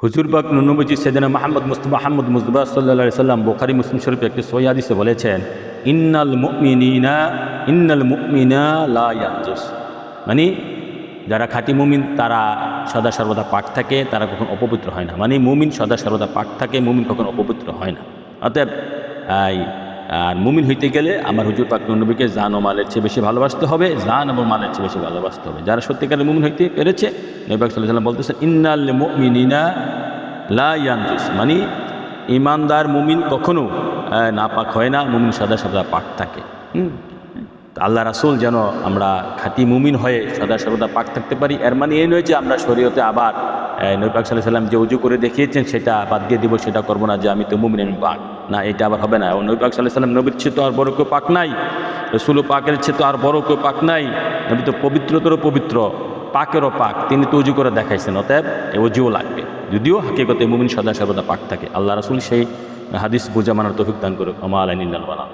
হুজুর পাক নবী সাইয়েদনা মুহাম্মদ মুস্তাফা সাল্লাল্লাহু আলাইহি সাল্লাম বুখারী মুসলিম শরীফে একটি সহিহ হাদিসে বলেছেন, ইন্নাল মুমিনা লা ইয়ানজুস, মানে যারা খাঁটি মুমিন তারা সদা সর্বদা পাক থাকে, তারা কখনো অপবিত্র হয় না। মানে মুমিন সদা সর্বদা পাক থাকে, মুমিন কখনো অপবিত্র হয় না। অতএব আর মুমিন হইতে গেলে আমার হুজুর পাক নবীকে জান ও মালের চেয়ে বেশি ভালোবাসতে হবে, জান এবং মালের চেয়ে বেশি ভালোবাসতে হবে। যারা সত্যিকারের মুমিন হইতে পেরেছে, নবী পাক সাল্লাল্লাহু আলাইহি ওয়াসাল্লাম বলতেছেন ইন্নাল মুমিনিনা লা ইয়ানজুস, মানে ইমানদার মুমিন কখনো নাপাক হয় না, মুমিন সদা সর্বদা পাক থাকে। আল্লাহ রাসূল যেন আমরা খাঁটি মুমিন হয়ে সদা সর্বদা পাক থাকতে পারি। এর মানে এই নয় যে আমরা শরীয়তে আবার নবী পাক সাল্লাল্লাহু আলাইহি ওয়াসাল্লাম যে উজু করে দেখিয়েছেন সেটা বাদ দিয়ে দিব, সেটা করবো না যে আমি তো মুমিন, আমি পাক না, এটা আবার হবে না। এবং নবী পাক সাল্লাল্লাহু আলাইহি ওয়াসাল্লাম নবীর চেয়ে তো আর বড় কেউ পাক নাই, রাসূল পাকের চেয়ে তো আর বড় কেউ পাক নাই। নবী তো পবিত্রতর পবিত্র, পাকেরও পাক, তিনি তো উজু করে দেখাইছেন। অতএব এই উজুও লাগবে, যদিও হাকিকতে মুমিন সদা সর্বদা পাক থাকে। আল্লাহ রাসূল সেই হাদিস বুঝা মানার তৌফিক দান করুক। আমা আলাইহিল বালাগ।